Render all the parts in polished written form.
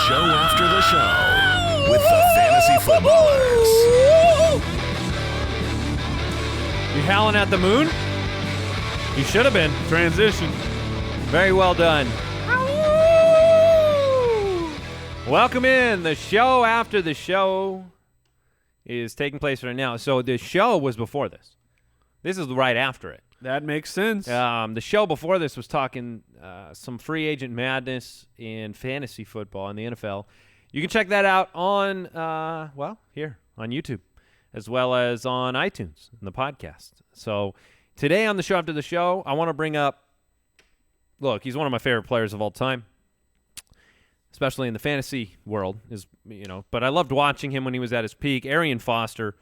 show after the show with the Fantasy Footballers. You howling at the moon? You should have been. Transition. Very well done. Welcome in. The show after the show is taking place right now. So the show was before this. This is right after it. That makes sense. The show before this was talking some free agent madness in fantasy football in the NFL. You can check that out on, here on YouTube, as well as on iTunes in the podcast. So today on the show after the show, I want to bring up, look, he's one of my favorite players of all time, especially in the fantasy world, but I loved watching him when he was at his peak. Arian Foster.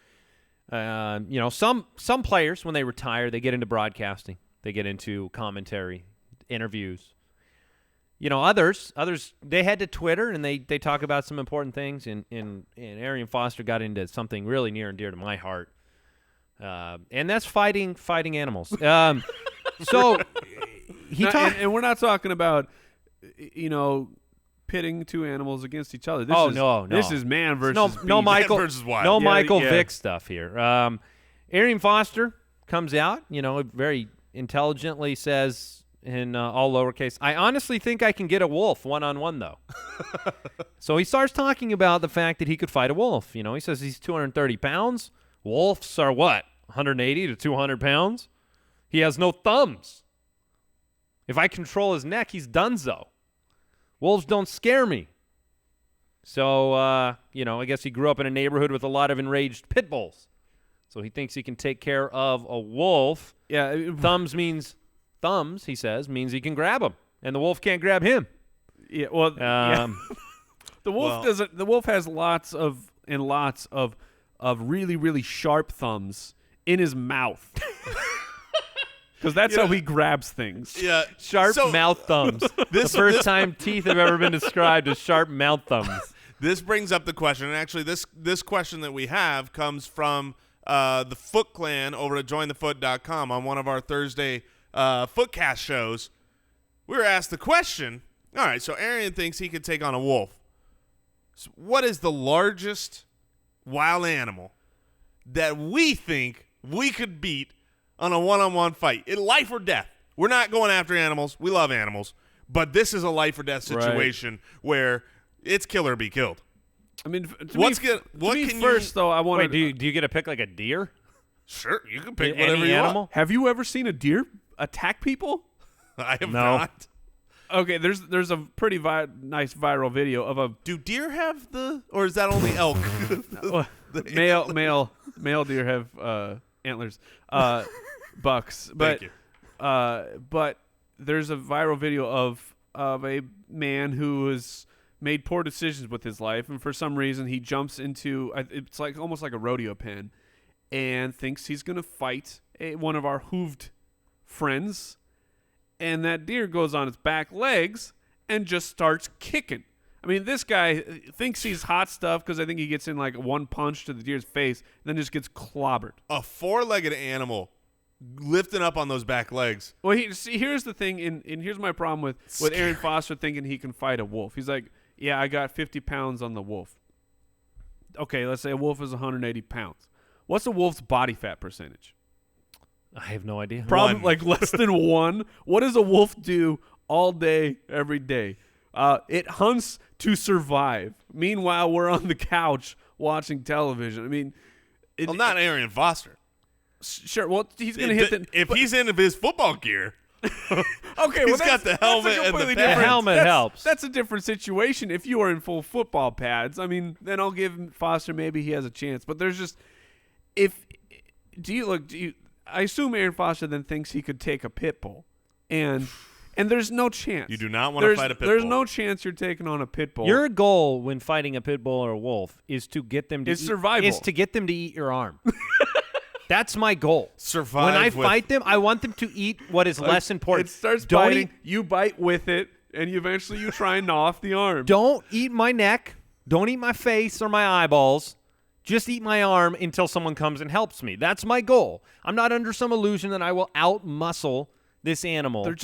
Some players, when they retire, they get into broadcasting. They get into commentary, interviews. Others, they head to Twitter and they talk about some important things. And Arian Foster got into something really near and dear to my heart. And that's fighting animals. So he talked. And we're not talking about, pitting two animals against each other. No. This is man versus beast. No Michael Man versus wild. No Michael Vick stuff here. Arian Foster comes out, very intelligently says in all lowercase, I honestly think I can get a wolf one-on-one, though. So he starts talking about the fact that he could fight a wolf. He says he's 230 pounds. Wolves are what, 180 to 200 pounds? He has no thumbs. If I control his neck, he's donezo. Wolves don't scare me. So, I guess he grew up in a neighborhood with a lot of enraged pit bulls. So he thinks he can take care of a wolf. Yeah. Thumbs, he says, means he can grab him. And the wolf can't grab him. Yeah, well, the wolf doesn't. The wolf has lots of really, really sharp thumbs in his mouth. Because that's how he grabs things. Yeah. Sharp mouth thumbs. The first time teeth have ever been described as sharp mouth thumbs. This brings up the question, and actually this question that we have comes from the Foot Clan over at jointhefoot.com on one of our Thursday Footcast shows. We were asked the question, all right, so Arian thinks he could take on a wolf. So what is the largest wild animal that we think we could beat on a one-on-one fight, in life or death? We're not going after animals. We love animals. But this is a life or death situation where it's kill or be killed. I mean, though, I want to. Do you get to pick like a deer? Sure, you can pick Any whatever you animal? want. Have you ever seen a deer attack people? I have No. not. Okay, there's a pretty nice viral video of a Do deer have or is that only elk? male deer have antlers, bucks. But Thank you. But there's a viral video of a man who has made poor decisions with his life, and for some reason he jumps into it's like almost like a rodeo pen, and thinks he's gonna fight one of our hooved friends, and that deer goes on its back legs and just starts kicking. I mean, this guy thinks he's hot stuff because I think he gets in like one punch to the deer's face and then just gets clobbered. A four-legged animal lifting up on those back legs. Well, here's the thing, and here's my problem with Arian Foster thinking he can fight a wolf. He's like, yeah, I got 50 pounds on the wolf. Okay, let's say a wolf is 180 pounds. What's a wolf's body fat percentage? I have no idea. Probably One. like less than 1. What does a wolf do all day, every day? It hunts to survive. Meanwhile, we're on the couch watching television. I mean, Not Arian Foster. Sure. Well, he's going to hit the. If he's in his football gear. Okay, He's got the helmet and the pads. The helmet helps. That's a different situation. If you are in full football pads, I mean, then I'll give Foster maybe he has a chance. But there's just I assume Arian Foster then thinks he could take a pit bull, and there's no chance. You do not want to fight a pit bull. There's no chance you're taking on a pit bull. Your goal when fighting a pit bull or a wolf is to get them to survival. Is to get them to eat your arm. That's my goal. Survive. When I fight them, I want them to eat what is less important. It starts Don't biting. eat- You bite with it, and eventually you try and gnaw off the arm. Don't eat my neck. Don't eat my face or my eyeballs. Just eat my arm until someone comes and helps me. That's my goal. I'm not under some illusion that I will out-muscle this animal. They're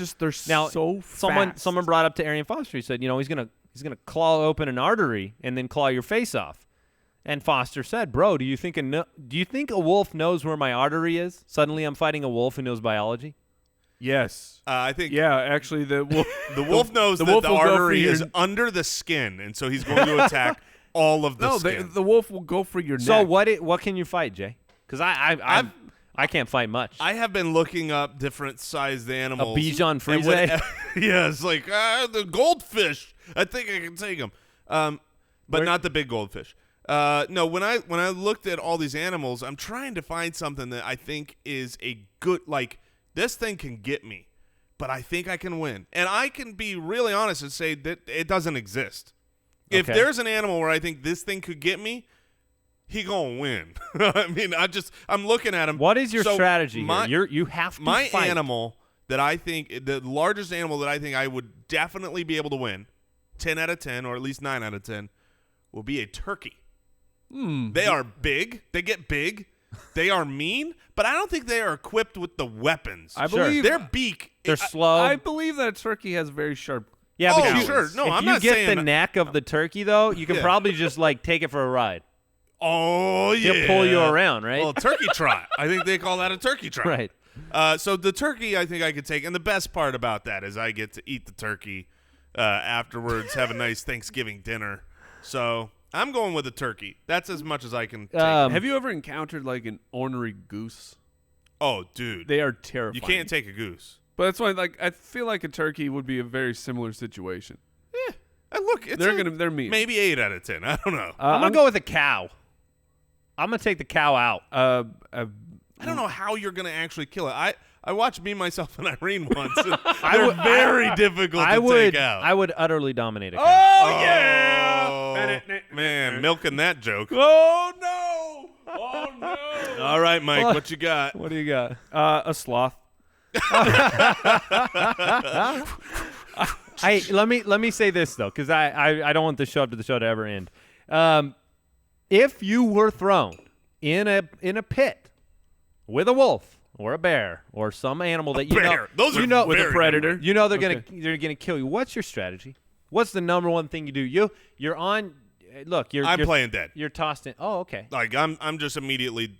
now, so fast. Someone brought up to Arian Foster. He said, he's gonna He's going to claw open an artery and then claw your face off. And Foster said, bro, do you think a wolf knows where my artery is? Suddenly I'm fighting a wolf who knows biology? Yes. I think actually the wolf the wolf knows that wolf the will go for artery your- is under the skin, and so he's going to attack all of the No, skin. the wolf will go for your neck. So what can you fight, Jay? Because I can't fight much. I have been looking up different sized animals. Bichon And Frise? yeah, it's like the goldfish. I think I can take them, but not the big goldfish. No, when I looked at all these animals, I'm trying to find something that I think is a good, like, this thing can get me, but I think I can win. And I can be really honest and say that it doesn't exist. If Okay. there's an animal where I think this thing could get me, he gonna win. I mean, I'm looking at him. What is your So strategy my- here? You have to My fight. animal that I think, the largest animal that I think I would definitely be able to win, 10 out of 10, or at least 9 out of 10, will be a turkey. They are big. They get big. They are mean, but I don't think they are equipped with the weapons. I Sure. believe Their beak. They're slow. I believe that turkey has very sharp. Yeah, Oh, but you, sure. No, if I'm you not get saying- the neck of the turkey, though, you can Yeah. probably just, like, take it for a ride. Oh, yeah. He'll pull you around, right? Well, turkey trot. I think they call that a turkey trot. Right. So the turkey, I think I could take. And the best part about that is I get to eat the turkey afterwards, have a nice Thanksgiving dinner. So I'm going with a turkey. That's as much as I can take. Have you ever encountered like an ornery goose? Oh, dude. They are terrifying. You can't take a goose. But that's why, like, I feel like a turkey would be a very similar situation. Look, They're mean. maybe 8 out of 10. I don't know. I'm going to go with a cow. I'm going to take the cow out. I don't know how you're going to actually kill it. I watched Me, Myself, and Irene once. And they're very difficult to take out. I would utterly dominate a cow. Oh, yeah! Oh, man, milking that joke. Oh, no! Oh, no! All right, Mike, Well- what you got? What do you got? A sloth. Let me say this though, because I don't want the show to ever end. If you were thrown in a pit with a wolf or a bear or some animal that you know, Bear. Those are know very with a predator. different. you know they're gonna kill you. What's your strategy? What's the number one thing you do? You're on. Look, I'm playing dead. You're tossed in. Oh, okay. Like I'm just immediately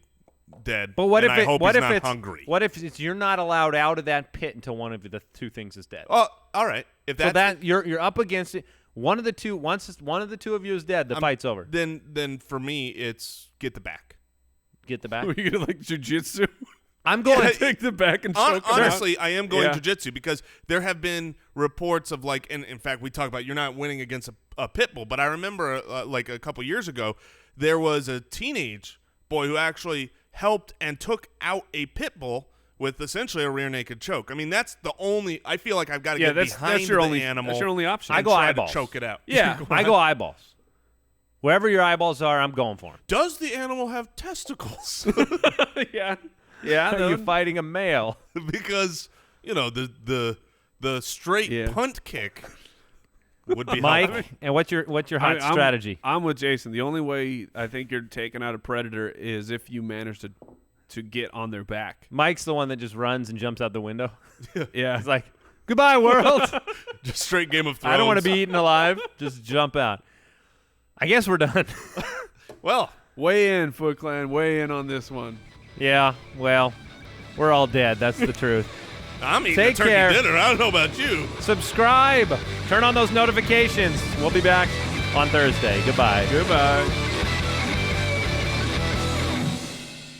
dead. But what and if I it? hope What he's if not it's hungry? What if it's you're not allowed out of that pit until one of the two things is dead? Oh, all right. If So that's that you're up against it. One of the two. Once one of the two of you is dead, the fight's over. then for me it's get the back. Get the back. Are you gonna like jujitsu? I'm going. Yeah, Take the back and choke him out? Honestly, I am going Yeah. jujitsu because there have been reports of like, and in fact, we talk about you're not winning against a pit bull. But I remember like a couple years ago, there was a teenage boy who actually helped and took out a pit bull with essentially a rear naked choke. I mean, that's the only. I feel like I've got to Yeah, get behind that's your the only animal. That's your only option. I go try eyeballs. to choke it out. Yeah. I go eyeballs. Wherever your eyeballs are, I'm going for them. Does the animal have testicles? yeah. Yeah. Are you fighting a male? Because the straight Yeah. punt kick would be helpful. Mike, and what's your hot strategy? I'm with Jason. The only way I think you're taking out a predator is if you manage to get on their back. Mike's the one that just runs and jumps out the window. Yeah. He's like, "Goodbye, world. Just straight Game of Thrones. I don't want to be eaten alive. Just jump out." I guess we're done. Well, Weigh in, Foot Clan. Weigh in on this one. Yeah, well, we're all dead. That's the truth. I'm eating Take a turkey care. dinner. I don't know about you. Subscribe. Turn on those notifications. We'll be back on Thursday. Goodbye. Goodbye.